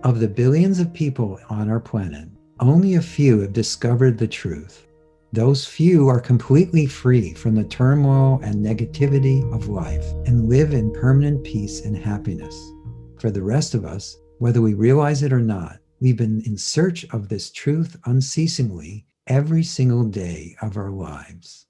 Of the billions of people on our planet, only a few have discovered the truth. Those few are completely free from the turmoil and negativity of life and live in permanent peace and happiness. For the rest of us, whether we realize it or not, we've been in search of this truth unceasingly every single day of our lives.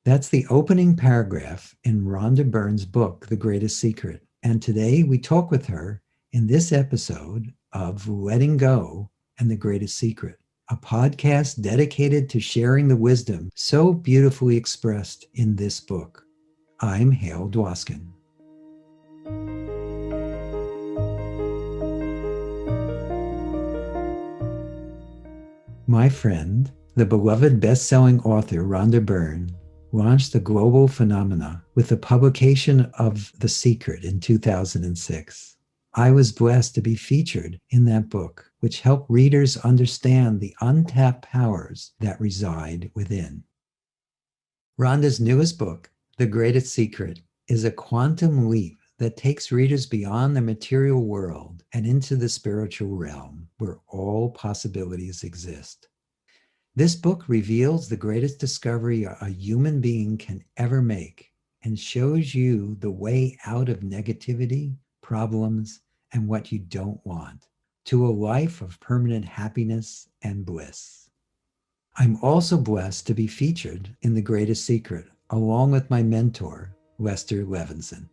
That's the opening paragraph in Rhonda Byrne's book, The Greatest Secret. And today we talk with her in this episode of Letting Go and the Greatest Secret, a podcast dedicated to sharing the wisdom so beautifully expressed in this book. I'm Hale Dwoskin. My friend, the beloved best-selling author Rhonda Byrne, launched the global phenomena with the publication of The Secret in 2006. I was blessed to be featured in that book, which helped readers understand the untapped powers that reside within. Rhonda's newest book, The Greatest Secret, is a quantum leap that takes readers beyond the material world and into the spiritual realm where all possibilities exist. This book reveals the greatest discovery a human being can ever make and shows you the way out of negativity, problems, and what you don't want, to a life of permanent happiness and bliss. I'm also blessed to be featured in The Greatest Secret, along with my mentor, Lester Levinson.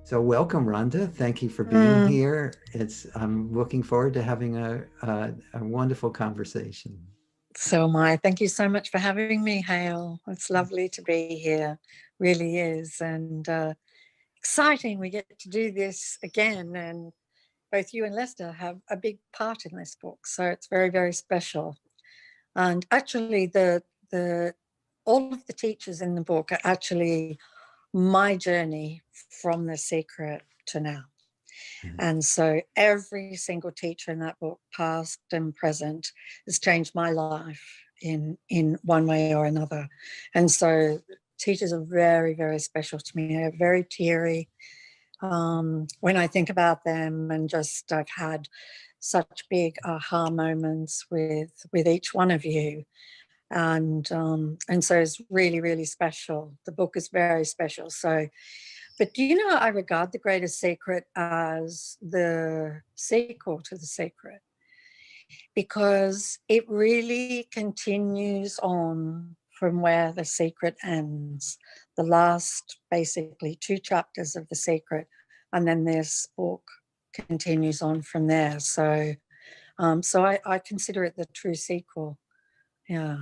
So welcome, Rhonda. Thank you for being here. I'm looking forward to having a wonderful conversation. So am I. Thank you so much for having me, Hale. It's lovely to be here. Really is. And exciting we get to do this again. And both you and Lester have a big part in this book. So it's very, very special. And actually all of the teachers in the book are actually my journey from The Secret to now. And so every single teacher in that book, past and present, has changed my life in one way or another. And so teachers are very, very special to me. They're very teary when I think about them, and just I've had such big aha moments with each one of you. And so it's really, really special. The book is very special. So, but do you know, I regard The Greatest Secret as the sequel to The Secret, because it really continues on from where The Secret ends. The last, basically, 2 chapters of The Secret, and then this book continues on from there. So, I consider it the true sequel. Yeah.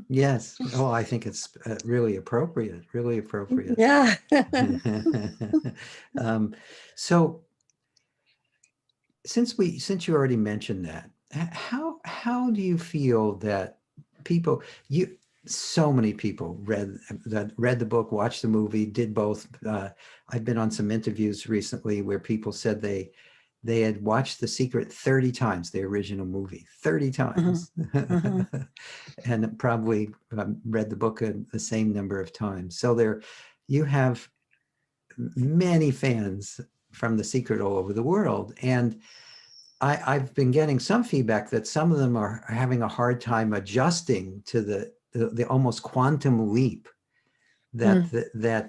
Yes. Oh, I think it's really appropriate. Yeah. So since you already mentioned that, how do you feel that so many people read the book, watched the movie, did both? I've been on some interviews recently where people said they had watched The Secret 30 times, the original movie, 30 times, and probably read the book the same number of times. So you have many fans from The Secret all over the world. And I've been getting some feedback that some of them are having a hard time adjusting to the almost quantum leap that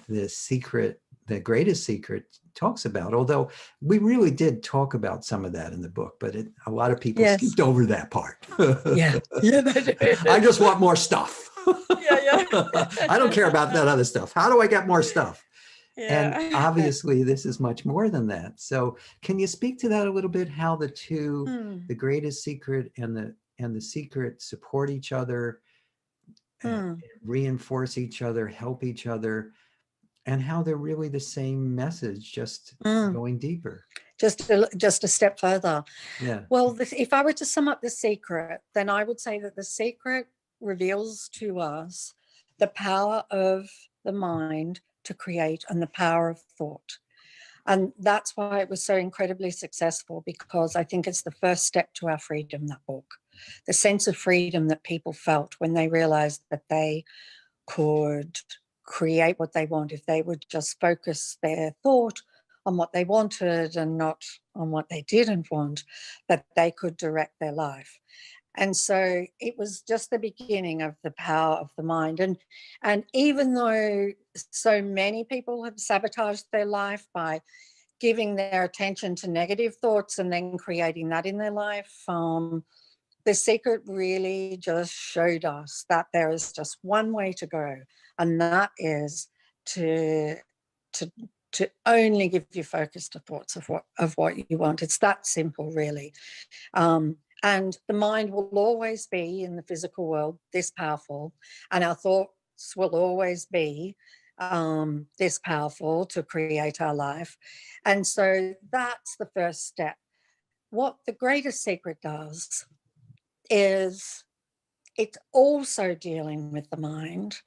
The Secret, The Greatest Secret, talks about. Although we really did talk about some of that in the book, but a lot of people skipped over that part. Yeah. I just want more stuff. Yeah. I don't care about that other stuff. How do I get more stuff? Yeah. And obviously this is much more than that. So can you speak to that a little bit, how the two, The Greatest Secret and the Secret, support each other, reinforce each other, help each other, and how they're really the same message, just going deeper? Just a step further. Yeah. Well, if I were to sum up The Secret, then I would say that The Secret reveals to us the power of the mind to create and the power of thought. And that's why it was so incredibly successful, because I think it's the first step to our freedom, that book. The sense of freedom that people felt when they realized that they could create what they want if they would just focus their thought on what they wanted and not on what they didn't want, that they could direct their life. And so it was just the beginning of the power of the mind. And even though so many people have sabotaged their life by giving their attention to negative thoughts and then creating that in their life, the secret really just showed us that there is just one way to go, and that is to only give your focus to thoughts of what you want. It's that simple, really. And the mind will always be in the physical world this powerful, and our thoughts will always be this powerful to create our life. And so that's the first step. What the greatest secret does is it's also dealing with the mind,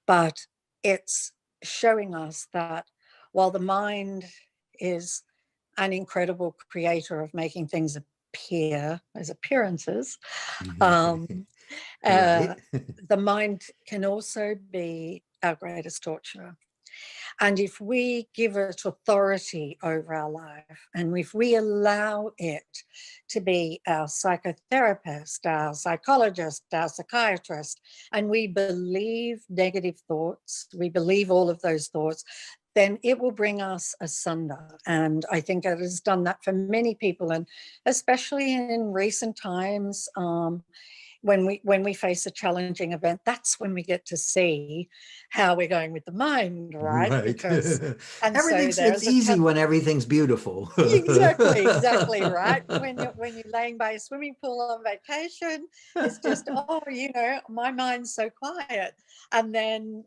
but it's showing us that while the mind is an incredible creator of making things appear as appearances, um, Right. the mind can also be our greatest torturer. And if we give it authority over our life, and if we allow it to be our psychotherapist, our psychologist, our psychiatrist, and we believe negative thoughts, we believe all of those thoughts, then it will bring us asunder. And I think it has done that for many people, and especially in recent times, when we face a challenging event, that's when we get to see how we're going with the mind, right? Right. Because and so It's there's a easy when everything's beautiful. exactly right. When you're laying by a swimming pool on vacation, it's just, oh, my mind's so quiet. And then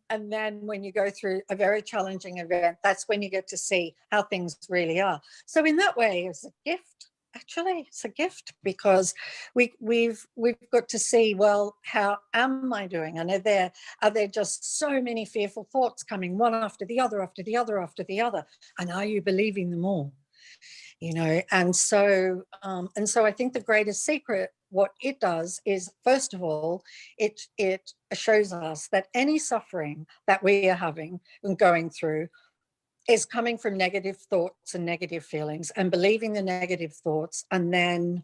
when you go through a very challenging event, that's when you get to see how things really are. So in that way, it's a gift. Actually, it's a gift, because we've got to see, well, how am I doing? And are there just so many fearful thoughts coming one after the other, after the other, after the other? And are you believing them all? And so I think the greatest secret, what it does is, first of all, it shows us that any suffering that we are having and going through is coming from negative thoughts and negative feelings, and believing the negative thoughts and then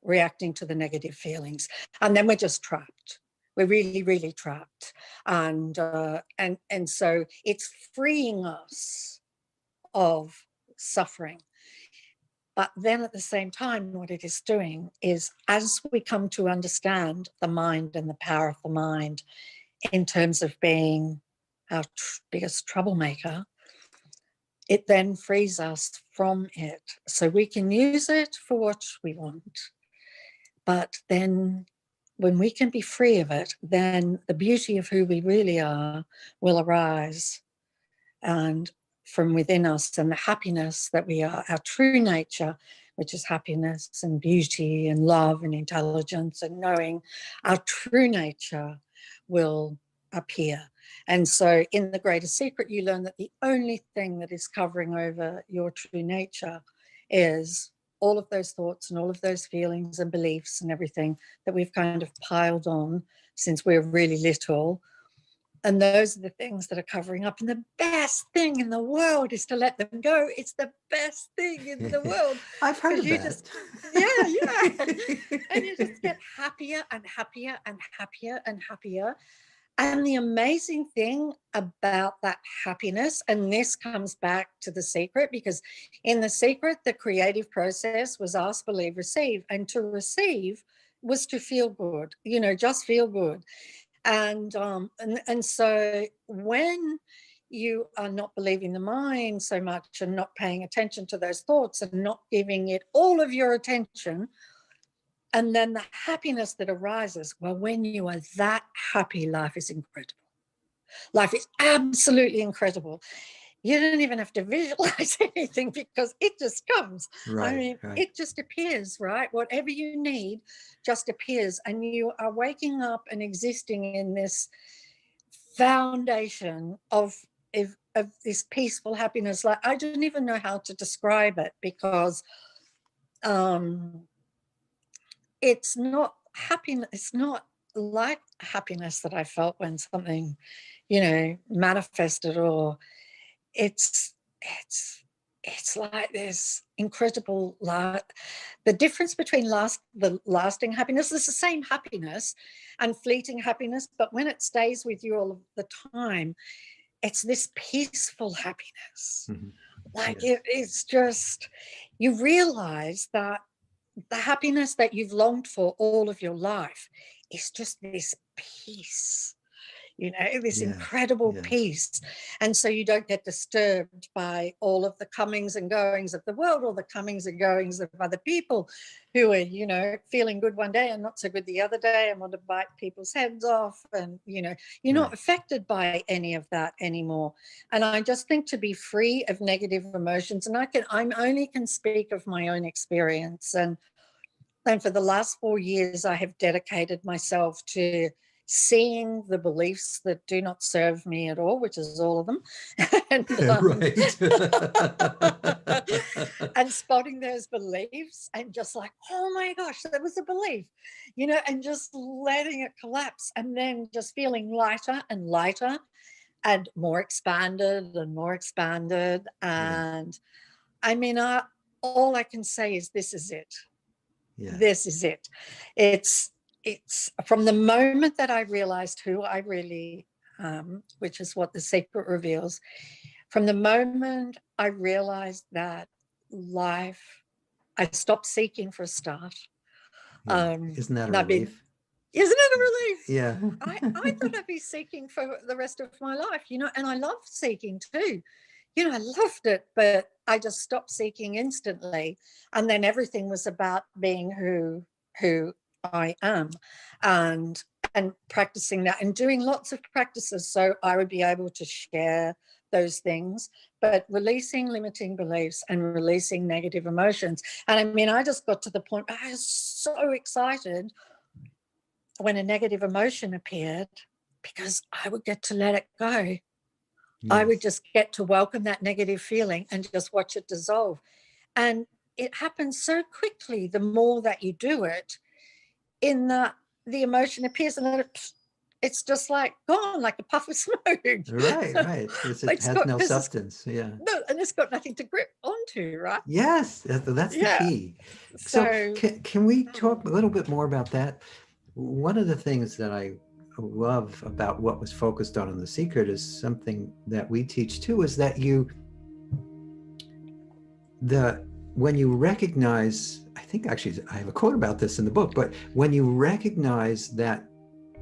reacting to the negative feelings. And then we're just trapped. We're really, really trapped. And so it's freeing us of suffering. But then at the same time, what it is doing is, as we come to understand the mind and the power of the mind in terms of being our biggest troublemaker, it then frees us from it. So we can use it for what we want. But then when we can be free of it, then the beauty of who we really are will arise, and from within us, and the happiness that we are, our true nature, which is happiness and beauty and love and intelligence and knowing, our true nature will appear. And so in the greatest secret, you learn that the only thing that is covering over your true nature is all of those thoughts and all of those feelings and beliefs and everything that we've kind of piled on since we're really little. And those are the things that are covering up. And the best thing in the world is to let them go. It's the best thing in the world. I've heard of you that. just, yeah. And you just get happier and happier and happier and happier. And the amazing thing about that happiness, and this comes back to the secret, because in the secret, the creative process was ask, believe, receive. And to receive was to feel good, just feel good. And so when you are not believing the mind so much and not paying attention to those thoughts and not giving it all of your attention, and then the happiness that arises, well, when you are that happy, life is incredible. Life is absolutely incredible. You don't even have to visualize anything, because it just comes. Right. It just appears, right? Whatever you need just appears, and you are waking up and existing in this foundation of this peaceful happiness. Like, I don't even know how to describe it, because it's not happiness. It's not like happiness that I felt when something, you know, manifested, or it's it's like this incredible the difference between the lasting happiness is the same happiness and fleeting happiness, but when it stays with you all of the time, it's this peaceful happiness. Mhm. Like Yes. it's just, you realize that the happiness that you've longed for all of your life is just this peace, you know, this Yes. incredible Yes. peace. And so you don't get disturbed by all of the comings and goings of the world, or the comings and goings of other people who are, you know, feeling good one day and not so good the other day and want to bite people's heads off. And, you know, you're not affected by any of that anymore. And I just think to be free of negative emotions, and I'm only can speak of my own experience. And for the last 4 years, I have dedicated myself to seeing the beliefs that do not serve me at all, which is all of them, and, Right. and spotting those beliefs and just like, oh my gosh, that was a belief, you know, and just letting it collapse, and then just feeling lighter and lighter and more expanded and more expanded. Yeah. And I mean, all I can say is this is it. Yeah. This is it. It's from the moment that I realized who I really am, which is what The Secret reveals. From the moment I realized that life, I stopped seeking for a start. Yeah. Isn't that a And I've been, relief? isn't it a relief? Yeah. I thought I'd be seeking for the rest of my life, you know, and I love seeking too. You know, I loved it, but I just stopped seeking instantly. And then everything was about being who I am, and practicing that and doing lots of practices so I would be able to share those things, but releasing limiting beliefs and releasing negative emotions. And I mean, I just got to the point where I was so excited when a negative emotion appeared, because I would get to let it go. I would Yes. just get to welcome that negative feeling and just watch it dissolve. And it happens so quickly the more that you do it, in that the emotion appears and then it's just like gone, like a puff of smoke. Right. Right. Because it It's has got, no because it's substance. Yeah. no, and it's got nothing to grip onto, right? Yes. That's the Yeah. key. So So can we talk a little bit more about that? One of the things that I love about what was focused on in The Secret is something that we teach too, is that when you recognize, I think actually I have a quote about this in the book, but when you recognize that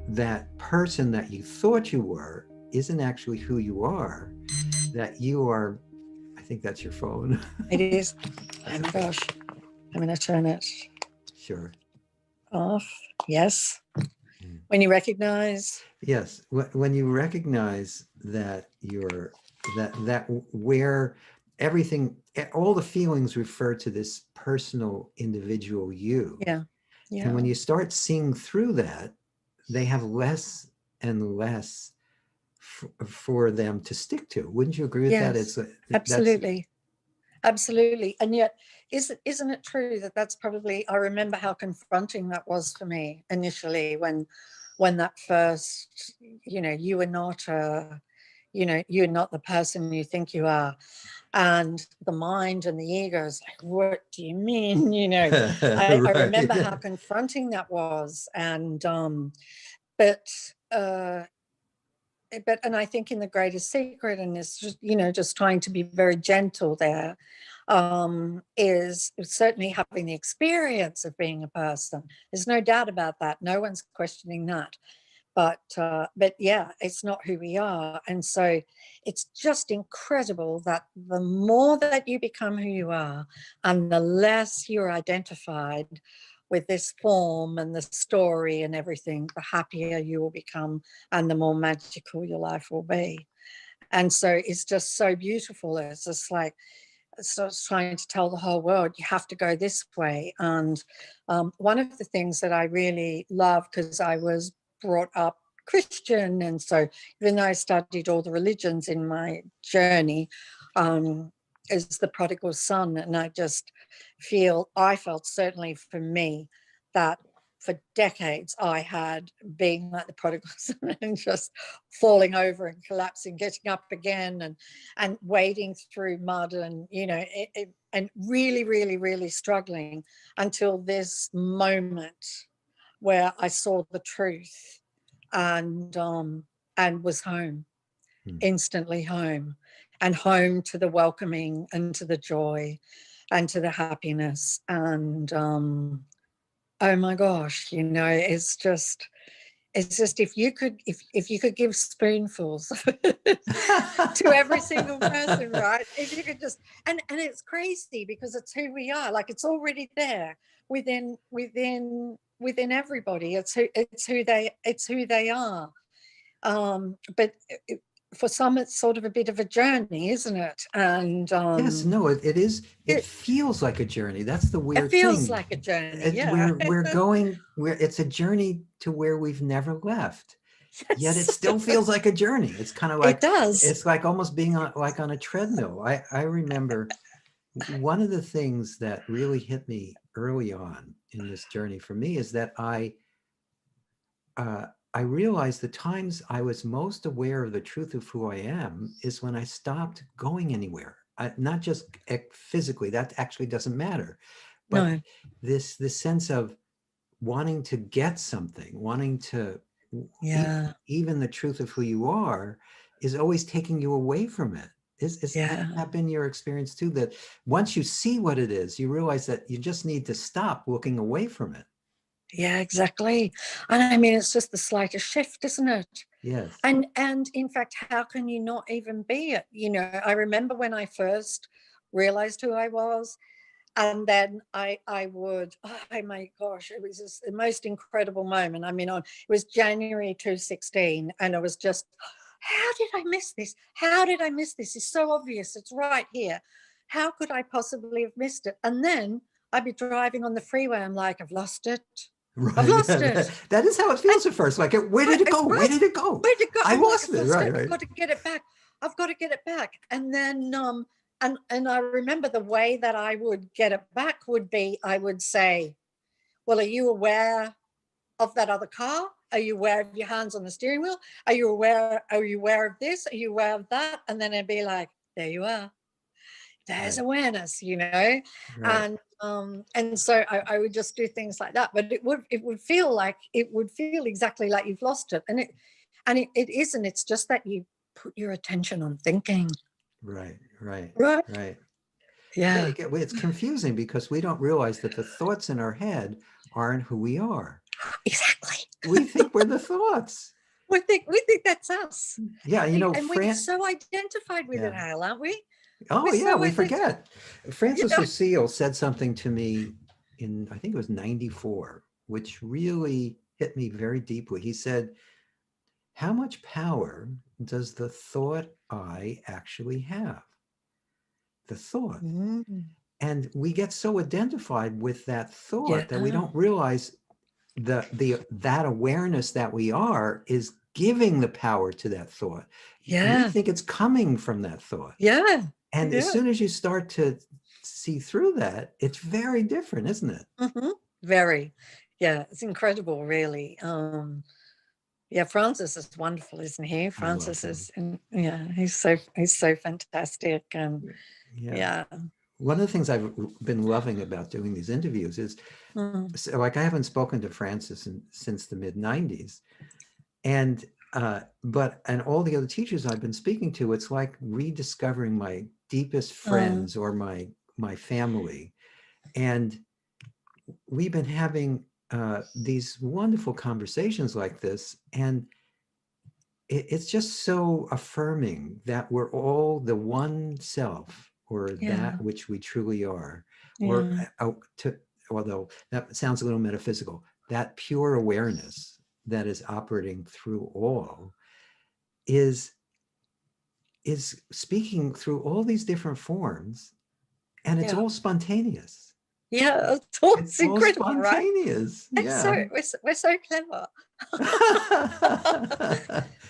that person that you thought you were isn't actually who you are, that you are, I think that's your phone. it is. Oh my gosh. I'm going to turn it Sure. off. Yes. When you recognize. Yes. When you recognize that you're that where everything, all the feelings refer to this personal individual you. Yeah. And when Yeah. you start seeing through that, they have less and less for them to stick to. Wouldn't you agree with that? Yes. That's Absolutely. Absolutely. And yet, isn't it true that that's probably, I remember how confronting that was for me initially when that first, you know, you are not you're not the person you think you are. And the mind and the ego is like, what do you mean? You know, I remember how right. confronting that was. And but and I think in The Greatest Secret, and it's just, you know, just trying to be very gentle there, is certainly having the experience of being a person. There's no doubt about that. No one's questioning that. But yeah, it's not who we are. And so it's just incredible that the more that you become who you are and the less you're identified with this form and the story and everything, the happier you will become and the more magical your life will be. And so it's just so beautiful. It's just like, so it's trying to tell the whole world, you have to go this way. And one of the things that I really love, because I was brought up Christian, and so even though I studied all the religions in my journey, is the prodigal son. And I felt certainly for me that for decades I had being like the prodigal son and just falling over and collapsing, getting up again and wading through mud and, you know, and really, really, really struggling until this moment where I saw the truth and was home, instantly home, and home to the welcoming and to the joy and to the happiness. And oh my gosh, you know, it's just if you could give spoonfuls to every single person, right? If you could just, and it's crazy because it's who we are. Like, it's already there within everybody. It's who they are. But for some, it's sort of a bit of a journey, isn't it? And yes, no, it is. It feels like a journey. That's the weird thing. It feels like a journey. Yeah, it's a journey to where we've never left. Yes. Yet it still feels like a journey. It's kind of like, it does. It's like almost being on a treadmill. I remember one of the things that really hit me early on in this journey for me is that I realized the times I was most aware of the truth of who I am is when I stopped going anywhere. Not just physically, that actually doesn't matter, but no. this sense of wanting to get something, wanting to, even the truth of who you are is always taking you away from it. Has that been your experience too? That once you see what it is, you realize that you just need to stop looking away from it. Yeah, exactly. And I mean, it's just the slightest shift, isn't it? Yes. And in fact, how can you not even be it? You know, I remember when I first realized who I was, and then I would, oh my gosh, it was just the most incredible moment. I mean, it was January 2016, and I was just, how did I miss this? How did I miss this? It's so obvious. It's right here. How could I possibly have missed it? And then I'd be driving on the freeway. I'm like, I've lost it. Right. I've lost it. That is how it feels at first. Like, where did it go? Right. Where did it go? Where did it go? I lost it. Right. I've got to get it back. I've got to get it back. And then, and I remember the way that I would get it back would be, I would say, well, are you aware of that other car? Are you aware of your hands on the steering wheel? Are you aware of this? Are you aware of that? And then it'd be like, there you are. There's awareness, you know, and so I would just do things like that, but it would feel exactly like you've lost it, and it isn't. It's just that you put your attention on thinking. Right. Yeah. It's confusing because we don't realize that the thoughts in our head aren't who we are. Exactly. We think we're the thoughts. We think that's us. Yeah, you know, and we're so identified with it, Hale, aren't we? Oh, yeah, we forget. Francis Lucille said something to me in, I think it was 94, which really hit me very deeply. He said, how much power does the thought I actually have? The thought. Mm-hmm. And we get so identified with that thought that we don't realize that awareness that we are is giving the power to that thought. Yeah. We think it's coming from that thought. Yeah. And as soon as you start to see through that, it's very different, isn't it? Mm-hmm. Very. Yeah, it's incredible, really. Yeah, Francis is wonderful, isn't he? Francis is, he's so fantastic. And one of the things I've been loving about doing these interviews is, so, like, I haven't spoken to Francis since the mid-90s. And all the other teachers I've been speaking to, it's like rediscovering my deepest friends or my family. And we've been having these wonderful conversations like this. And it's just so affirming that we're all the one self, or that which we truly are, or although that sounds a little metaphysical, that pure awareness that is operating through all is speaking through all these different forms, and it's all spontaneous. Yeah, it's incredible, spontaneous, right? Yeah. We're so clever.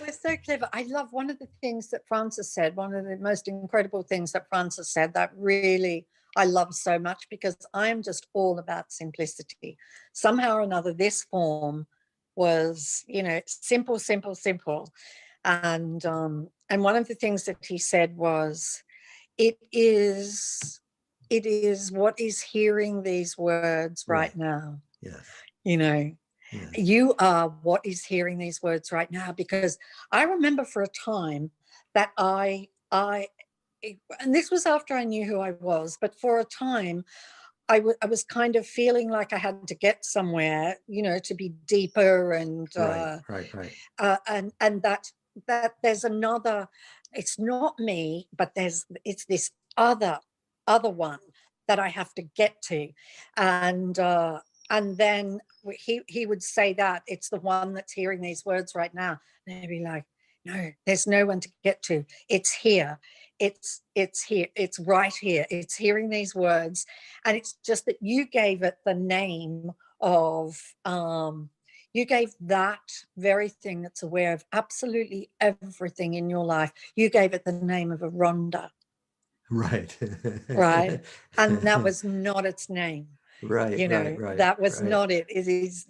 We're so clever. I love one of the things that Francis said, one of the most incredible things that Francis said that really I love so much, because I am just all about simplicity. Somehow or another, this form was, simple, simple, simple. And one of the things that he said was, it is what is hearing these words right now. Yes. Yes. You are what is hearing these words right now, because I remember for a time that and this was after I knew who I was, but for a time I was kind of feeling like I had to get somewhere, to be deeper, and right. And that there's another. It's not me, but it's this other one that I have to get to, and then he would say that it's the one that's hearing these words right now. And they'd be like, no, there's no one to get to. It's here. It's here. It's right here. It's hearing these words. And it's just that you gave it the name of, you gave that very thing that's aware of absolutely everything in your life, you gave it the name of a Rhonda. Right. Right. And that was not its name. Right. That was not it. It is,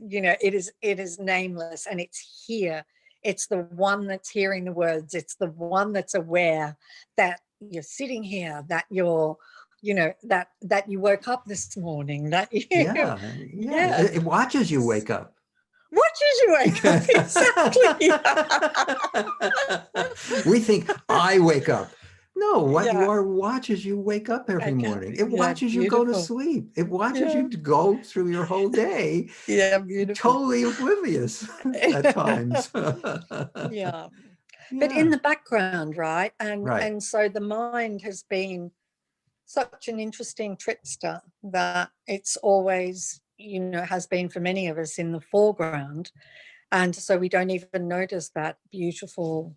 it is nameless, and it's here. It's the one that's hearing the words. It's the one that's aware that you're sitting here, that you're, that you woke up this morning, that you, yeah. It watches you wake up. Watches you wake up, exactly. We think I wake up. No, what you are watches you wake up every morning. It watches you go to sleep. It watches you go through your whole day. Yeah, beautiful. Totally oblivious at times. Yeah. But in the background, right? And so the mind has been such an interesting trickster that it's always, has been for many of us in the foreground. And so we don't even notice that beautiful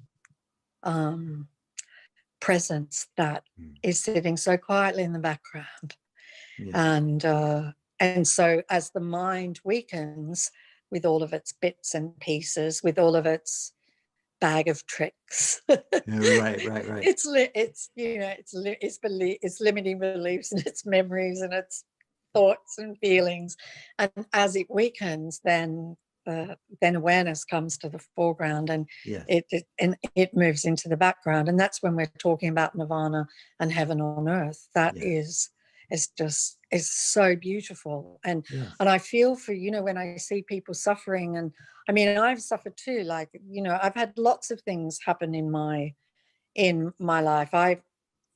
presence that is sitting so quietly in the background. And so as the mind weakens with all of its bits and pieces, with all of its bag of tricks, right. It's limiting beliefs and its memories and its thoughts and feelings, and as it weakens, then awareness comes to the foreground, and it moves into the background, and that's when we're talking about nirvana and heaven on earth. That is so beautiful, and I feel for, when I see people suffering, and I mean, I've suffered too. Like, I've had lots of things happen in my life. I've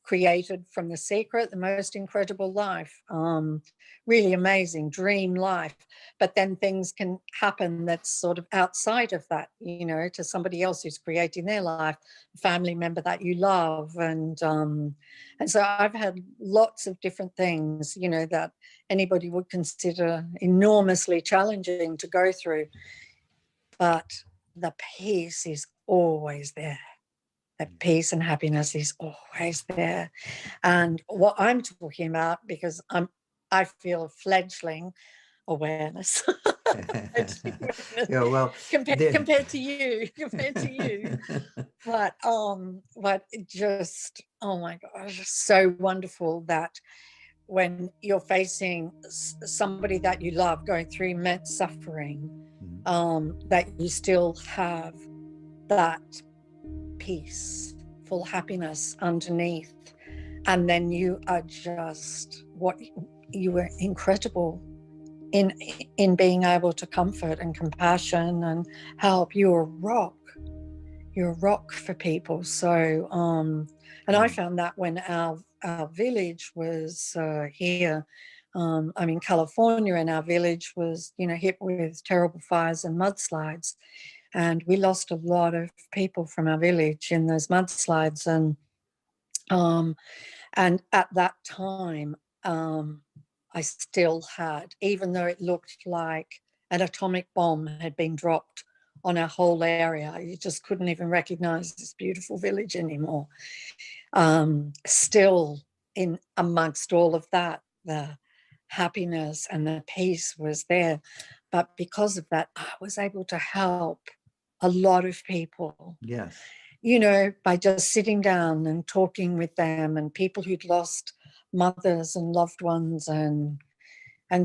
created from The Secret the most incredible life, really amazing dream life, but then things can happen that's sort of outside of that, to somebody else who's creating their life, a family member that you love, and so I've had lots of different things, that anybody would consider enormously challenging to go through, but the peace is always there. That peace and happiness is always there. And what I'm talking about, because I feel fledgling awareness. Compared to you, but it just, oh my gosh, it's so wonderful that when you're facing somebody that you love going through immense suffering, that you still have that peaceful happiness underneath, and then you are just you were incredible in being able to comfort and compassion and help. You're a rock for people. So and I found that when our village was here, I'm in California, and our village was hit with terrible fires and mudslides. And we lost a lot of people from our village in those mudslides. And at that time, I still had, even though it looked like an atomic bomb had been dropped on our whole area, you just couldn't even recognize this beautiful village anymore. Still, in amongst all of that, the happiness and the peace was there. But because of that, I was able to help a lot of people. Yes. By just sitting down and talking with them, and people who'd lost mothers and loved ones, and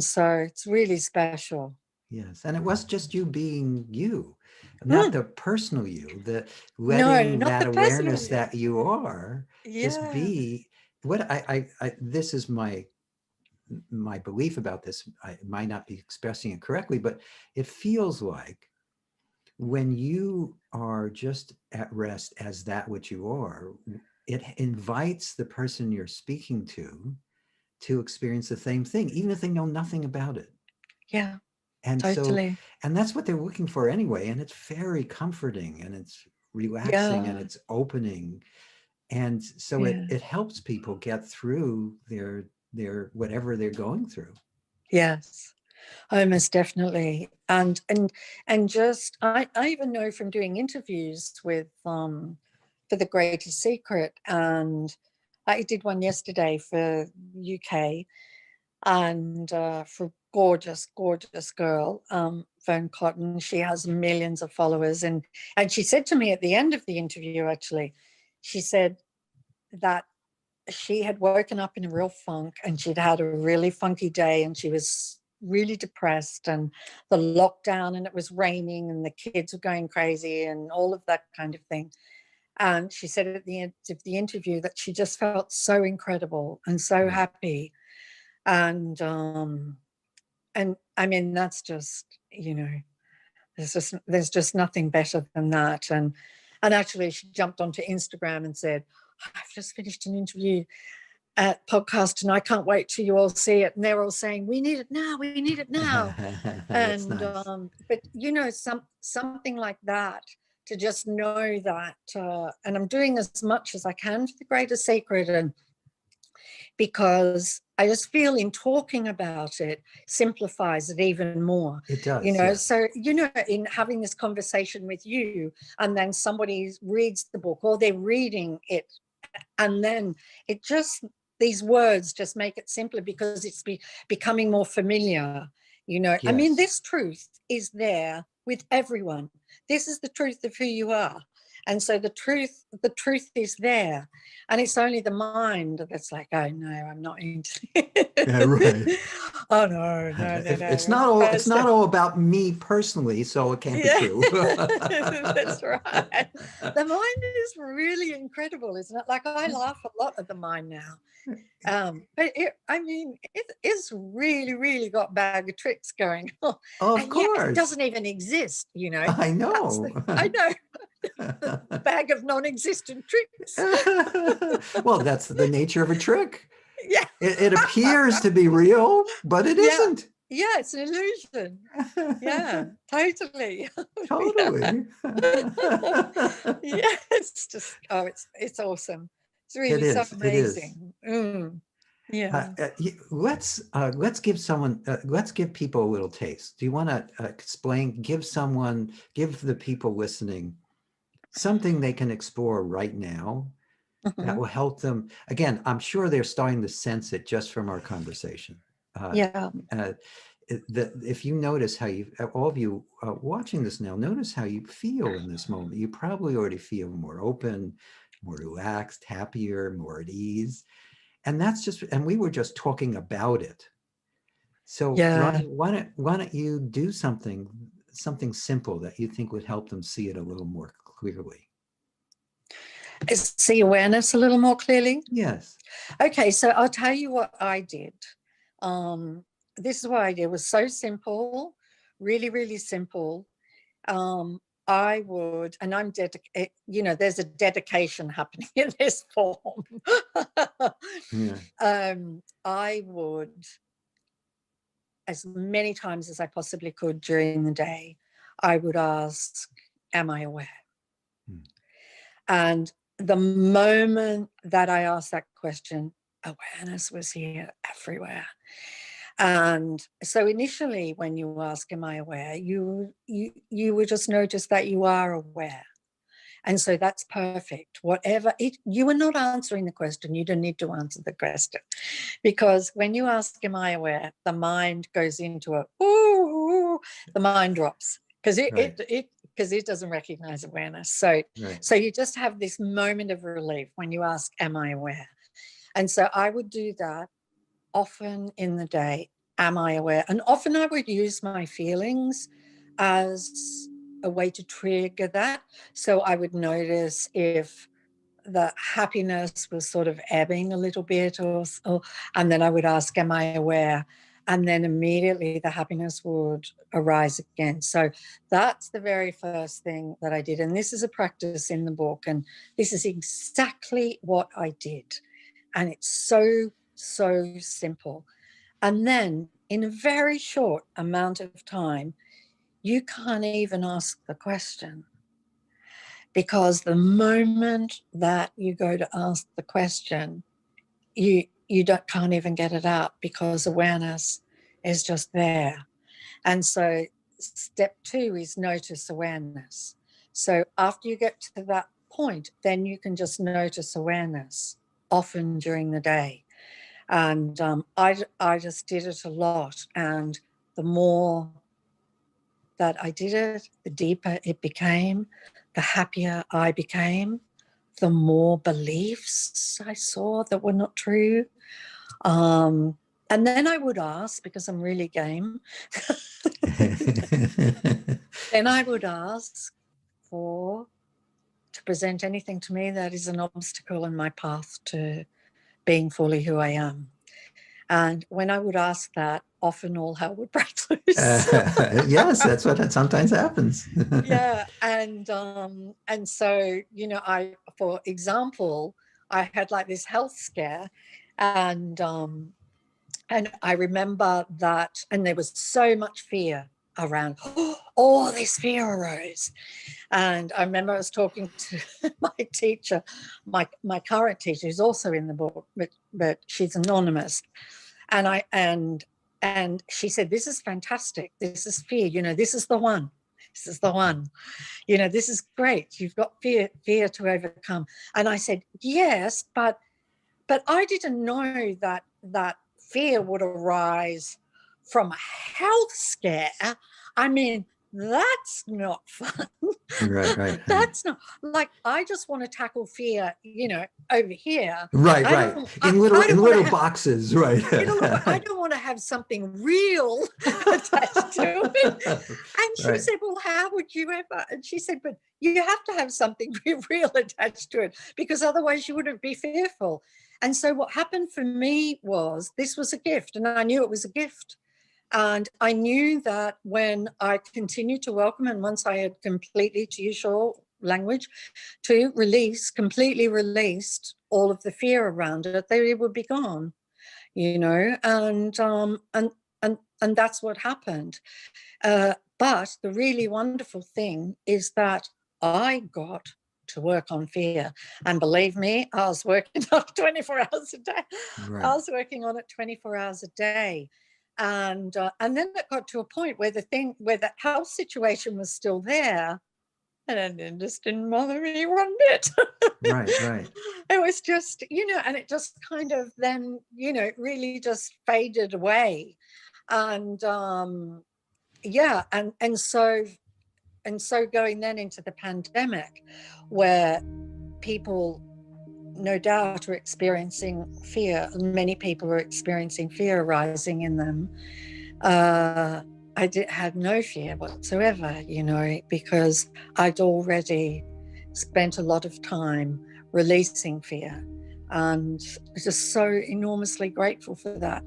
so it's really special. Yes. And it was just you being you, not Mm. the personal you, the No, letting not that the personal awareness you. that you are just Yeah. be what this is my belief about this. I might not be expressing it correctly, but it feels like when you are just at rest as that which you are, it invites the person you're speaking to experience the same thing, even if they know nothing about it. Yeah, And so, totally. and that's what they're looking for anyway. And it's very comforting and it's relaxing and Yeah. it's opening. And so Yeah. it helps people get through their whatever they're going through. Yes. Oh, most definitely. And just I even know from doing interviews with for The Greatest Secret, and I did one yesterday for UK, and for a gorgeous girl, Fern Cotton. She has millions of followers, and she said to me at the end of the interview, actually, she said that she had woken up in a real funk, and she'd had a really funky day, and she was really depressed, and the lockdown, and it was raining, and the kids were going crazy, and all of that kind of thing. And she said at the end of the interview that she just felt so incredible and so happy. And I mean, that's just, there's just nothing better than that. And actually she jumped onto Instagram and said, I've just finished an interview at podcast, and I can't wait till you all see it. And they're all saying, we need it now, we need it now. That's And nice. but something like that, to just know that, and I'm doing as much as I can for The Greatest Secret, and because I just feel in talking about it simplifies it even more. It does, yes. So, in having this conversation with you, and then somebody reads the book, or they're reading it, and then it just, these words just make it simpler, because it's becoming more familiar. I mean, Yes. this truth is there with everyone. This is the truth of who you are. And so the truth is there, and it's only the mind that's like, oh no, I'm not into it. Yeah, right. Oh no. It's not all about me personally, so it can't be true. That's right. The mind is really incredible, isn't it? Like, I laugh a lot at the mind now. But it's really, really got a bag of tricks going on. Of And yet it course. doesn't even exist, I know. I know. The bag of non-existent tricks. Well, that's the nature of a trick. Yeah. It appears to be real, but it isn't. Yeah, it's an illusion. Yeah, totally. Totally. Yeah, it's just, it's awesome. It's really so It is. amazing. Yeah. Let's give people a little taste. Do you want to explain, give the people listening something they can explore right now that will help them? Again, I'm sure they're starting to sense it just from our conversation. Yeah. If you notice how all of you watching this now, notice how you feel in this moment. You probably already feel more open, more relaxed, happier, more at ease. And and we were just talking about it. So Yeah. Rhonda, why don't you do something simple that you think would help them see it a little more clearly? See awareness a little more clearly. Yes. Okay, so I'll tell you what I did. This is what I did. It was so simple, really, really simple. I would, and I'm dedicated, there's a dedication happening in this form. Yeah. I would, as many times as I possibly could during the day, I would ask, am I aware? And the moment that I asked that question, awareness was here everywhere. And so initially, when you ask, am I aware, you would just notice that you are aware. And so that's perfect. Whatever you are not answering the question, you don't need to answer the question. Because when you ask, am I aware, the mind goes into the mind drops, because it doesn't recognize awareness. So you just have this moment of relief when you ask, am I aware? And so I would do that often in the day. Am I aware? And often I would use my feelings as a way to trigger that. So I would notice if the happiness was sort of ebbing a little bit, and then I would ask, am I aware? And then immediately the happiness would arise again. So that's the very first thing that I did. And this is a practice in the book. And this is exactly what I did. And it's so, so simple. And then in a very short amount of time, you can't even ask the question. Because the moment that you go to ask the question, you can't even get it out, because awareness is just there. And so step 2 is notice awareness. So after you get to that point, then you can just notice awareness often during the day. And I just did it a lot. And the more that I did it, the deeper it became, the happier I became, the more beliefs I saw that were not true. And then I would ask, because I'm really game, then I would ask to present anything to me that is an obstacle in my path to being fully who I am. And when I would ask that, often all hell would break loose. Yes, that's what sometimes happens. Yeah, and so for example, I had like this health scare, and I remember that, and there was so much fear around. All this fear arose, and I remember I was talking to my teacher, my current teacher, who's also in the book, but she's anonymous. And she said, this is fantastic. This is fear. This is the one. This is the one. This is great. You've got fear to overcome. And I said, yes, but I didn't know that fear would arise from a health scare. I mean, that's not fun. Right. That's not, like, I just want to tackle fear, over here. Right. In little boxes, right. I don't want to have something real attached to it. And she said, well, how would you ever? And she said, but you have to have something real attached to it, because otherwise you wouldn't be fearful. And so what happened for me was, this was a gift, and I knew it was a gift. And I knew that when I continued to welcome, and once I had completely, to use your language, completely released all of the fear around it, they would be gone, and that's what happened. But the really wonderful thing is that I got to work on fear. And believe me, I was working on it 24 hours a day. Right. I was working on it 24 hours a day. And then it got to a point where the health situation was still there, and it just didn't bother me one bit. Right. It was just, and it just kind of then, really just faded away. And and so going then into the pandemic, where people no doubt are experiencing fear, and many people are experiencing fear arising in them. I had no fear whatsoever, because I'd already spent a lot of time releasing fear, and just so enormously grateful for that.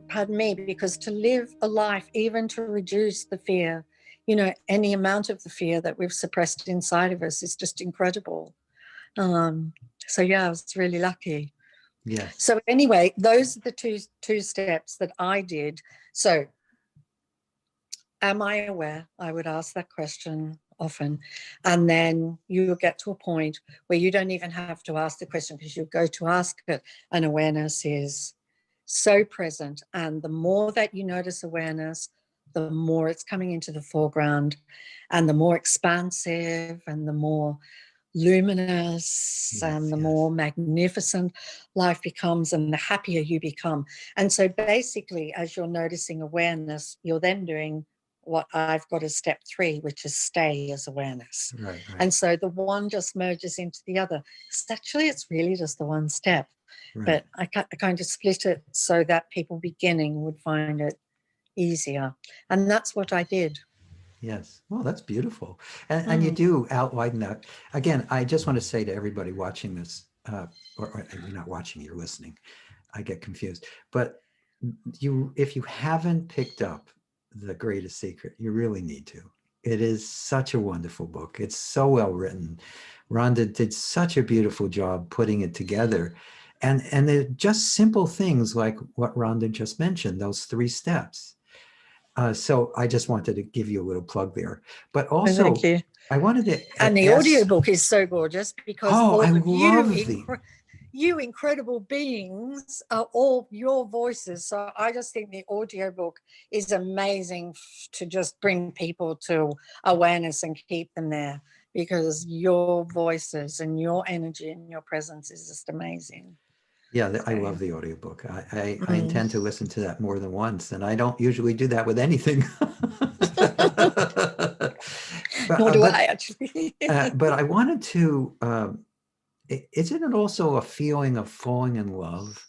Pardon me, because to live a life, even to reduce the fear, any amount of the fear that we've suppressed inside of us, is just incredible. So yeah, I was really lucky. Yes. So anyway, those are the two steps that I did. So am I aware? I would ask that question often. And then you will get to a point where you don't even have to ask the question, because you go to ask it, and awareness is so present. And the more that you notice awareness, the more it's coming into the foreground, and the more expansive and the more luminous, and the more magnificent life becomes, and the happier you become. And so basically, as you're noticing awareness, you're then doing what I've got as step 3, which is stay as awareness. Right, right. And so the one just merges into the other. It's really just the one step. Right. But I kind of split it so that people beginning would find it easier. And that's what I did. Yes. Well, that's beautiful. And you do outline that. Again, I just want to say to everybody watching this, or you're not watching, you're listening. I get confused. But if you haven't picked up The Greatest Secret, you really need to. It is such a wonderful book. It's so well written. Rhonda did such a beautiful job putting it together. And they're just simple things like what Rhonda just mentioned, those 3 steps. So I just wanted to give you a little plug there. But also, thank you. I wanted to And the ask, audiobook is so gorgeous because I all of love you incredible beings are all your voices. So I just think the audiobook is amazing to just bring people to awareness and keep them there, because your voices and your energy and your presence is just amazing. Yeah, I love the audiobook. I intend to listen to that more than once, and I don't usually do that with anything. Nor do I, actually. But I wanted to, isn't it also a feeling of falling in love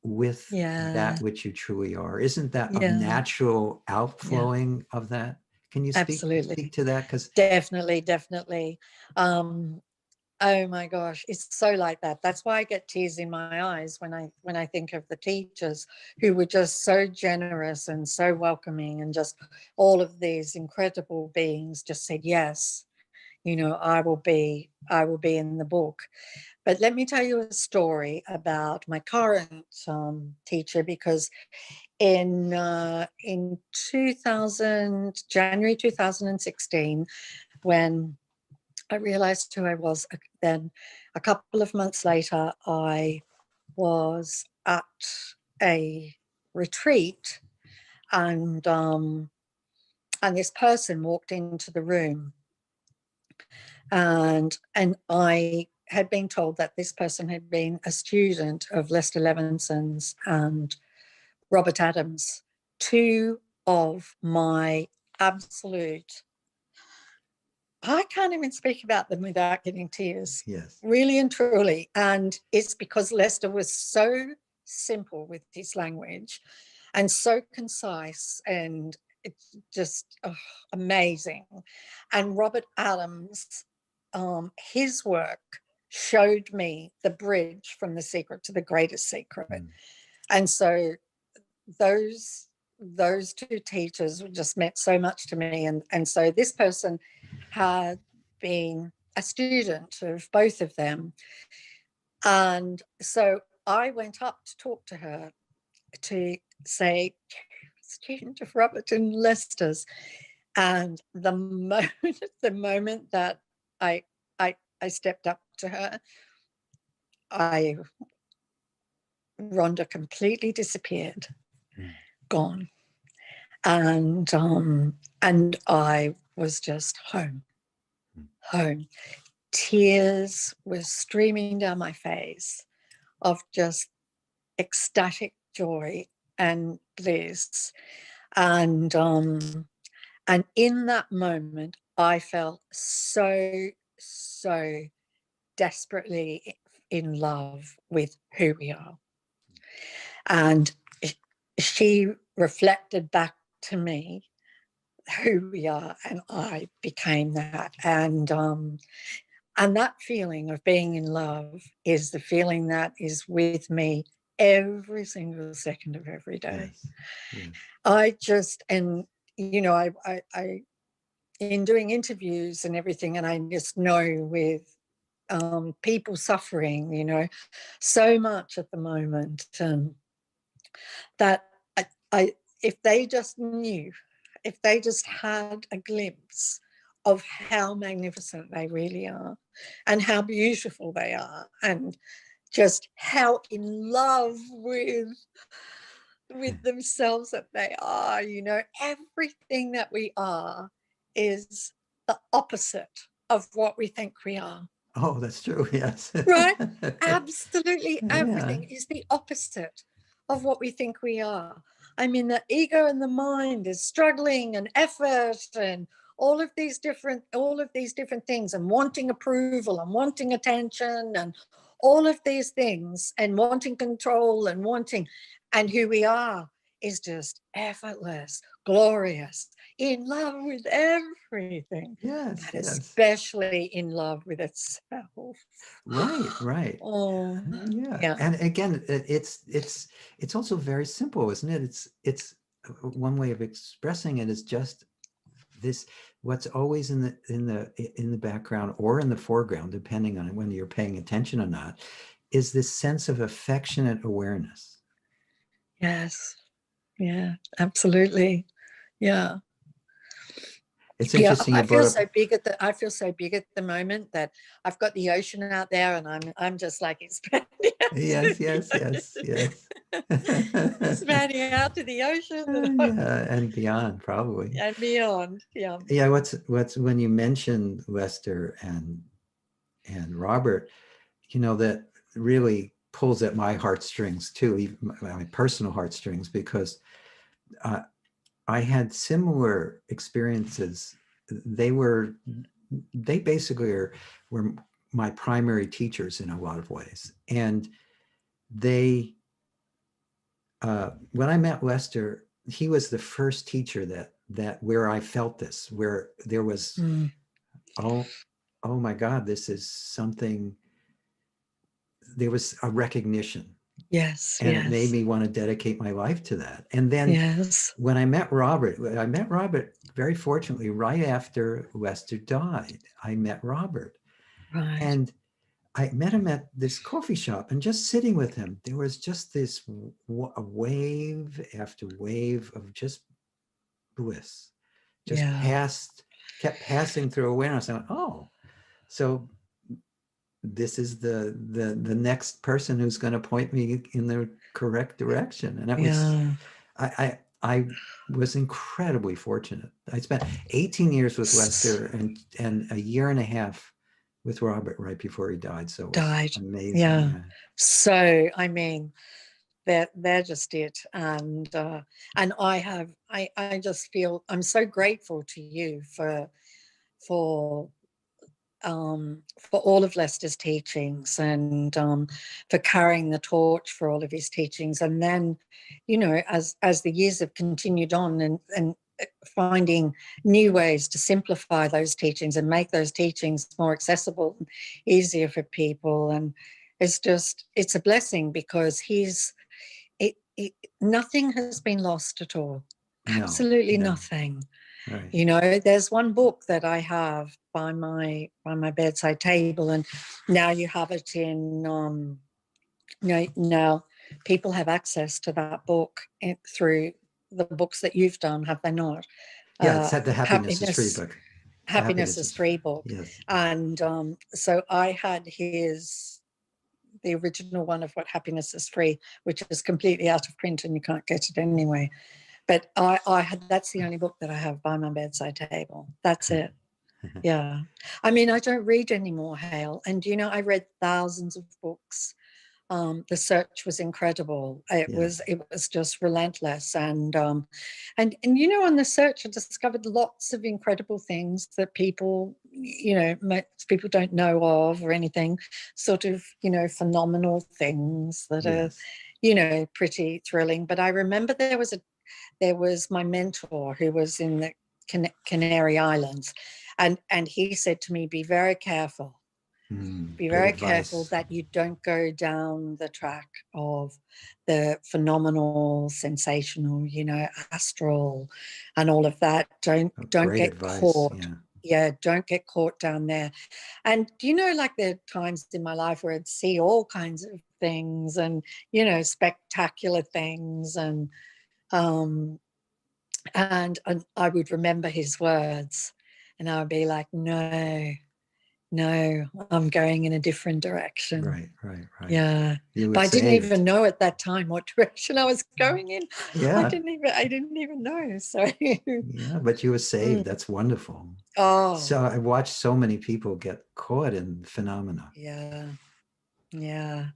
with that which you truly are? Isn't that a natural outflowing of that? Can you speak to that? Because definitely. Oh my gosh, it's so like that. That's why I get tears in my eyes when I think of the teachers who were just so generous and so welcoming, and just all of these incredible beings just said, yes, I will be in the book. But let me tell you a story about my current teacher, because in January 2016, when I realized who I was, then a couple of months later, I was at a retreat, and this person walked into the room, and I had been told that this person had been a student of Lester Levenson's and Robert Adams, 2 of my absolute, I can't even speak about them without getting tears. yes, Really and truly. And it's because Lester was so simple with his language and so concise, and it's just amazing. And Robert Adams, his work showed me the bridge from The Secret to The Greatest Secret. And so those 2 teachers just meant so much to me. And so this person had been a student of both of them. And so I went up to talk to her to say, student of Robert and Lester's. And the moment that I stepped up to her, Rhonda completely disappeared, gone. And I was just home. Tears were streaming down my face of just ecstatic joy and bliss. And in that moment, I felt so desperately in love with who we are. And she reflected back to me who we are, and I became that. And that feeling of being in love is the feeling that is with me every single second of every day. Yes. I just, and I in doing interviews and everything, and I just know with people suffering, so much at the moment, that if they just knew, if they just had a glimpse of how magnificent they really are, and how beautiful they are, and just how in love with themselves that they are, everything that we are is the opposite of what we think we are. Oh, that's true. Yes. Right? Absolutely Yeah. everything is the opposite of what we think we are. I mean, the ego and the mind is struggling and effort and all of these different things, and wanting approval and wanting attention and all of these things, and wanting control and wanting, and who we are is just effortless, glorious, in love with everything, Yes, but yes. especially in love with itself. Right, right. Oh, Yeah. yeah. And again, it's also very simple, isn't it? It's one way of expressing it is just this, what's always in the background or in the foreground, depending on when you're paying attention or not, is this sense of affectionate awareness. Yes. Yeah, absolutely. Yeah. It's Yeah, interesting you brought up. I feel so big at the moment that I've got the ocean out there, and I'm just like expanding out to Yes, the yes, yes, yes. expanding out to the ocean Yeah, and beyond probably. and beyond. Yeah. Yeah, what's when you mentioned Lester and Robert, that really pulls at my heartstrings too, even my personal heartstrings, because uh, I had similar experiences. They basically were my primary teachers in a lot of ways, and they when I met Lester, he was the first teacher that where I felt this, where there was, Mm. oh, oh my God, this is something. There was a recognition, Yes, and it made yes, me want to dedicate my life to that. And then yes. when I met Robert very fortunately right after Lester died. I met Robert, Right. and I met him at this coffee shop, and just sitting with him, there was just this a wave after wave of just bliss, just Yeah. kept passing through awareness. I went, oh, so this is the next person who's going to point me in the correct direction. And it was, Yeah. I was incredibly fortunate. I spent 18 years with Lester and a year and a half with Robert right before he died. So it was Died. amazing. Yeah. Yeah. So I mean, they're just it. And I just feel I'm so grateful to you for for all of Lester's teachings, and for carrying the torch for all of his teachings. And then, as the years have continued on, and finding new ways to simplify those teachings and make those teachings more accessible and easier for people. And it's a blessing, because nothing has been lost at all. No, Absolutely no. nothing. Right. There's one book that I have by my bedside table, and now you have it in now people have access to that book through the books that you've done, have they not? Yeah, it's had the Happiness is Free Happiness book. Happiness Happiness is is Free. Free book. Yes. And so I had the original one of What Happiness is Free, which is completely out of print and you can't get it anyway. But I had, that's the only book that I have by my bedside table. That's it. Yeah. I mean, I don't read anymore, Hale. And, I read thousands of books. The search was incredible. It Yeah. was just relentless. And on the search, I discovered lots of incredible things that most people don't know of, or anything, sort of, phenomenal things that Yes. are, pretty thrilling. But I remember there was my mentor who was in the Canary Islands, and he said to me, be very careful Good advice. that you don't go down the track of the phenomenal, sensational, astral and all of that. Don't Great get advice. caught. Yeah. Yeah, don't get caught down there. And like there are times in my life where I'd see all kinds of things, and spectacular things, um and I would remember his words, and I would be like, no, I'm going in a different direction. Right, right, right. Yeah. You were But I didn't saved. even know at that time what direction I was going in. Yeah. I didn't even know. So Yeah, but you were saved. mm. That's wonderful. Oh, So I watched so many people get caught in phenomena. yeah. Yeah.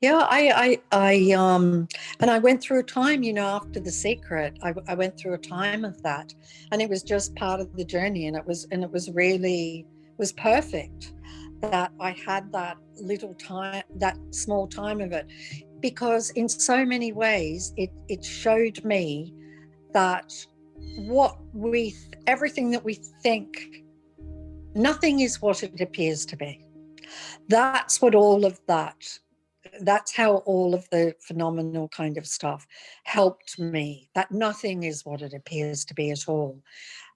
Yeah, and I went through a time, after The Secret, I went through a time of that, and it was just part of the journey, and it was really was perfect that I had that little time, that small time of it, because in so many ways it showed me that everything that we think, nothing is what it appears to be. That's what all of that that's how all of the phenomenal kind of stuff helped me, that nothing is what it appears to be at all,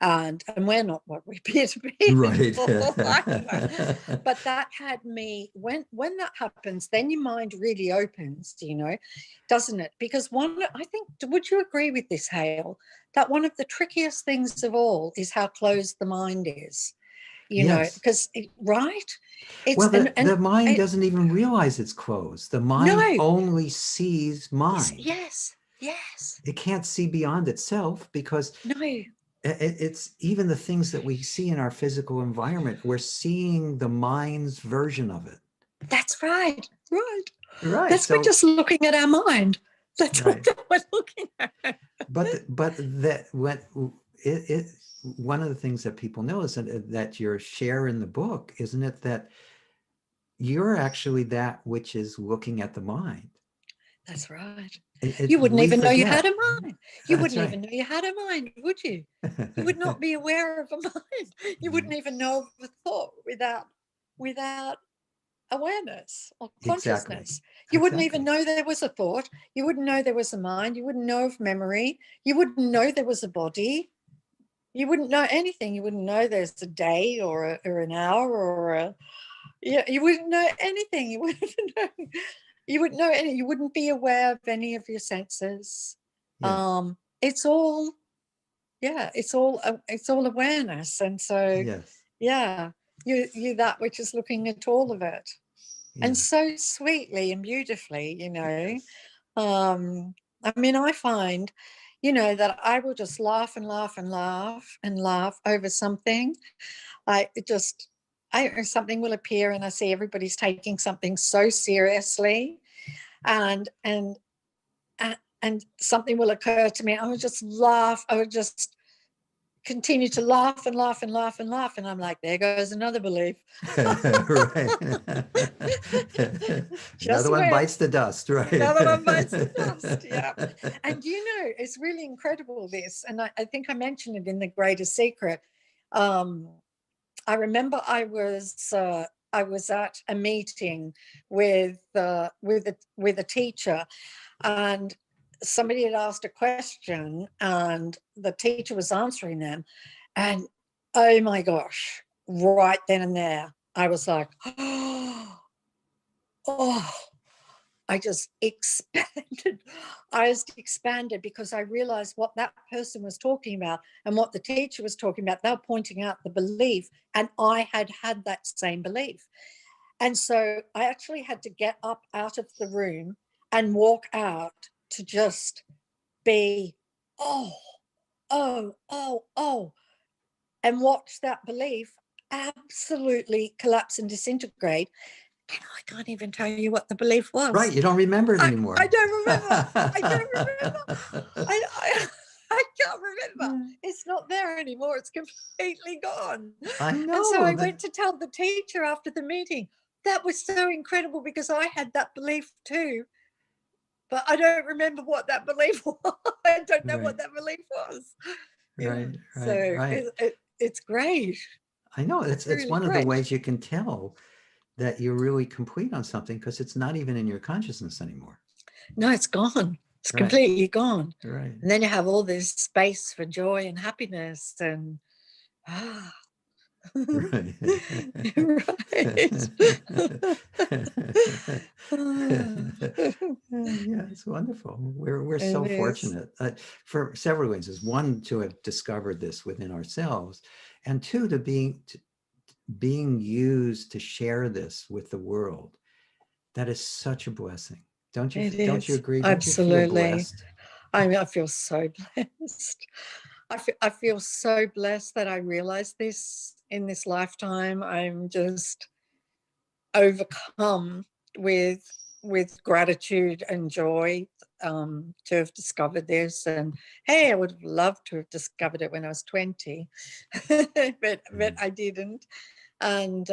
and we're not what we appear to be Right. but that had me, when that happens, then your mind really opens, doesn't it? Because I think, would you agree with this, Hale, that one of the trickiest things of all is how closed the mind is? Yes. Because right, Well, it's the mind doesn't even realize it's closed. The mind no, only sees mind. yes, It can't see beyond itself because no, it's even the things that we see in our physical environment. We're seeing the mind's version of it. that's right. Right. We're just looking at our mind. That's right. what we're looking at. But that what it one of the things that people know is that you share in the book, isn't it, that you're actually that which is looking at the mind. That's right. It, You wouldn't we even know you forget. had a mind. You That's wouldn't right. even know you had a mind, would you? You would not be aware of a mind. You wouldn't even know of a thought without awareness or Exactly. consciousness. You wouldn't even know there was a thought. You wouldn't know there was a mind. You wouldn't know of memory. You wouldn't know there was a body. You wouldn't know anything. You wouldn't know there's a day or an hour you wouldn't know anything. You wouldn't know. You wouldn't know any. You wouldn't be aware of any of your senses. Yes. It's all, it's all awareness, and so Yes. yeah, you that which is looking at all of it, and Yes. so sweetly and beautifully, Yes. I mean, I find, that I will just laugh and laugh and laugh and laugh over something. Something will appear, and I see everybody's taking something so seriously, and and something will occur to me. I would just laugh. I would just continue to laugh and laugh and laugh and laugh, and I'm like, there goes another belief. Right. Another one bites the dust, right? Another one bites the dust. Yeah. And it's really incredible, this, and I think I mentioned it in The Greatest Secret. I remember I was at a meeting with a teacher, and somebody had asked a question, and the teacher was answering them, and oh my gosh, right then and there, I was like, oh, I just expanded. I just expanded because I realized what that person was talking about and what the teacher was talking about. They were pointing out the belief, and I had that same belief. And so I actually had to get up out of the room and walk out to just be, oh, oh, oh, oh, and watch that belief absolutely collapse and disintegrate. And I can't even tell you what the belief Right. was. You don't remember it anymore. I don't remember. I don't remember. I can't remember. It's not there anymore. It's completely gone. I know. And so I went to tell the teacher after the meeting. That was so incredible because I had that belief too. But I don't remember what that belief was. I don't know what that belief was. Right. So it's great. I know. It's really one of the great. ways you can tell that you're really complete on something, because it's not even in your consciousness anymore. No, it's gone. It's completely gone. Right. And then you have all this space for joy and happiness and Right. Yeah, it's wonderful. We're so fortunate for several reasons. One, to have discovered this within ourselves, and two, to being used to share this with the world. That is such a blessing. Don't you agree? Absolutely. Don't you feel blessed? I feel so blessed. I feel so blessed that I realized this in this lifetime. I'm just overcome with gratitude and joy to have discovered this. And hey, I would have loved to have discovered it when I was 20, but I didn't. And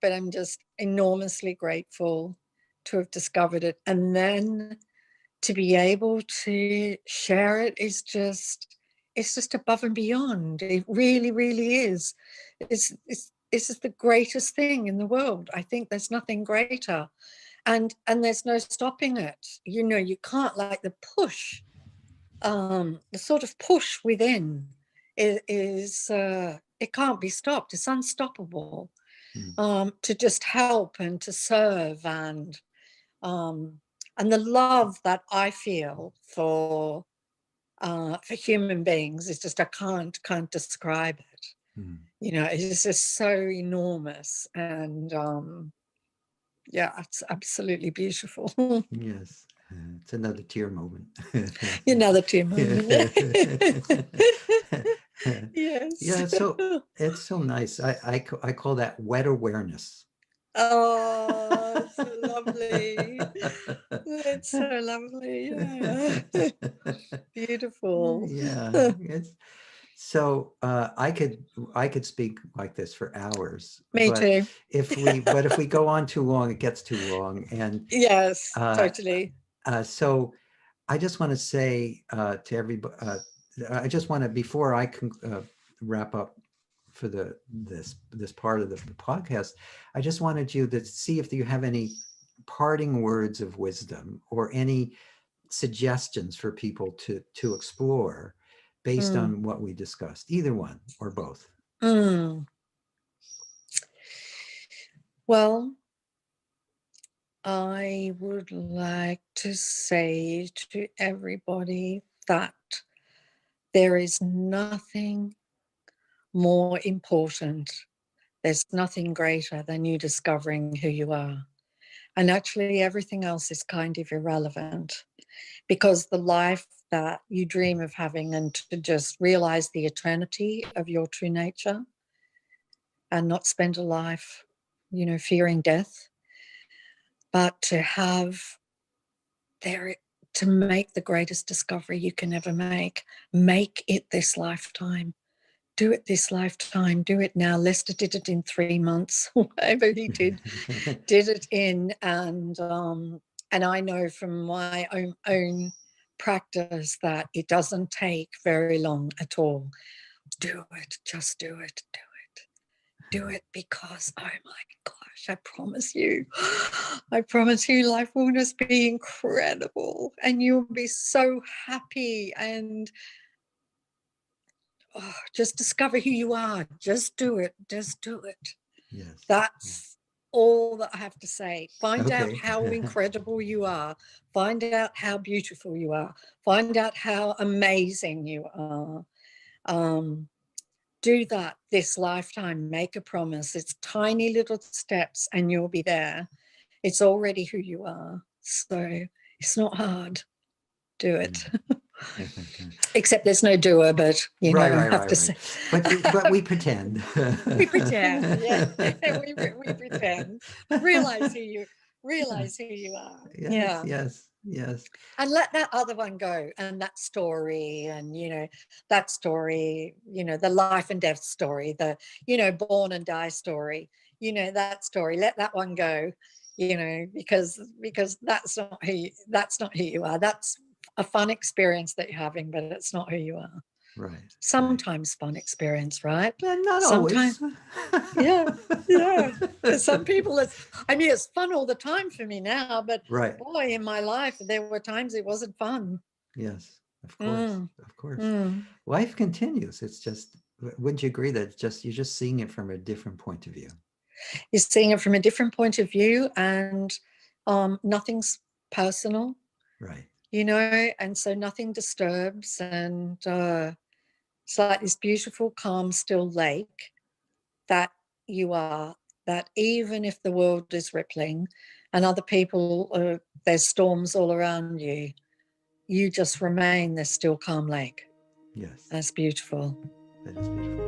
but I'm just enormously grateful to have discovered it, and then to be able to share it is just, it's just above and beyond. It really, really is. It's just the greatest thing in the world. I think there's nothing greater, and there's no stopping it. You know, you can't, like, the push, the sort of push within is it can't be stopped. It's unstoppable. To just help and to serve, and the love that I feel for human beings is just, I can't describe it. You know, it's just so enormous, and yeah, it's absolutely beautiful. Yes. It's another tear moment. Another tear moment. Yes. Yeah, it's so nice. I call that wet awareness. Oh, it's so lovely. It's so lovely. Yeah. Beautiful. Yeah. So I could speak like this for hours, Me but too. if we go on too long, it gets too long. And Yes, totally. so I just want to say to everybody, I just want to, before I can wrap up for this part of the podcast, I just wanted you to see if you have any parting words of wisdom or any suggestions for people to explore based on what we discussed, either one or both. Well, I would like to say to everybody that there is nothing more important, there's nothing greater than you discovering who you are. And actually, everything else is kind of irrelevant, because the life that you dream of having, and to just realize the eternity of your true nature and not spend a life, you know, fearing death, but to have there, to make the greatest discovery you can ever make it this lifetime. Do it this lifetime. Do it now. Lester did it in 3 months, whatever he did it in. And I know from my own practice that it doesn't take very long at all. Do it. Just do it. Do it, because, oh my gosh, I promise you, life will just be incredible, and you'll be so happy, and just discover who you are. Just do it. Just do it. Yes. That's all that I have to say. Find out Okay. how incredible you are. Find out how beautiful you are. Find out how amazing you are. Do that this lifetime. Make a promise. It's tiny little steps and you'll be there. It's already who you are. So it's not hard. Do it. Except there's no doer, but you know, I have to say. But we pretend. We pretend, yeah. we pretend. Realize who you are. Yes. And let that other one go, and that story, and you know, that story, you know, the life and death story, the, you know, born and die story, you know, that story, let that one go, you know, because that's not who you are. That's a fun experience that you're having, but it's not who you are. Right. Sometimes fun experience, right? Not sometimes always. yeah. For some people, it's fun all the time for me now, but right. boy, in my life there were times it wasn't fun. Yes, of course. Life continues. It's just, wouldn't you agree that you're just seeing it from a different point of view? You're seeing it from a different point of view, and nothing's personal, right? You know, and so nothing disturbs, and it's like this beautiful, calm, still lake that you are, that even if the world is rippling and other people, there's storms all around you, you just remain this still, calm lake. Yes. That's beautiful. That is beautiful.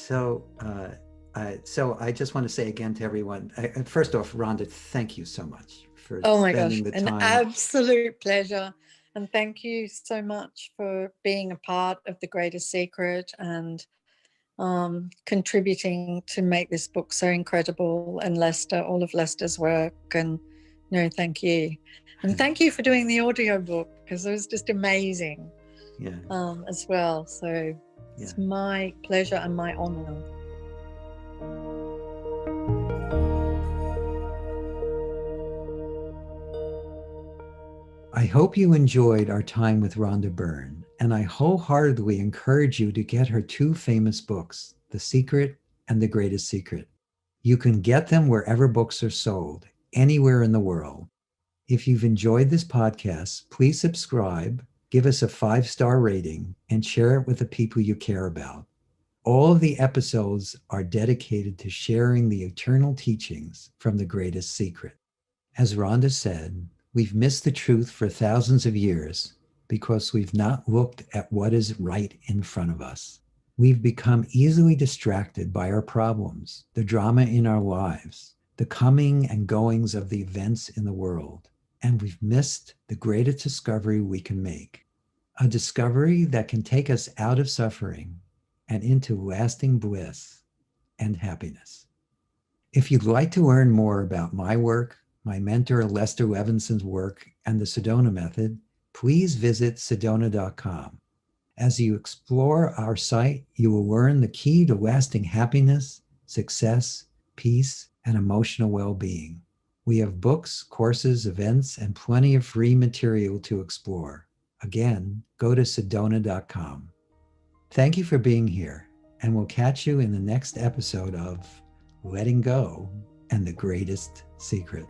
So I just want to say again to everyone, first off, Rhonda, thank you so much for Oh my gosh, spending the an time. absolute pleasure. And thank you so much for being a part of The Greatest Secret and contributing to make this book so incredible, and Lester, all of Lester's work. And thank you. And thank you for doing the audiobook, because it was just amazing as well. So it's my pleasure and my honor. I hope you enjoyed our time with Rhonda Byrne, and I wholeheartedly encourage you to get her two famous books, The Secret and The Greatest Secret. You can get them wherever books are sold, anywhere in the world. If you've enjoyed this podcast, please subscribe, give us a 5-star rating, and share it with the people you care about. All of the episodes are dedicated to sharing the eternal teachings from The Greatest Secret. As Rhonda said, we've missed the truth for thousands of years because we've not looked at what is right in front of us. We've become easily distracted by our problems, the drama in our lives, the coming and goings of the events in the world, and we've missed the greatest discovery we can make, a discovery that can take us out of suffering and into lasting bliss and happiness. If you'd like to learn more about my work, my mentor Lester Levinson's work, and the Sedona method, please visit sedona.com. As you explore our site, you will learn the key to lasting happiness, success, peace, and emotional well-being. We have books, courses, events, and plenty of free material to explore. Again, go to sedona.com. Thank you for being here, and we'll catch you in the next episode of Letting Go and the Greatest Secret.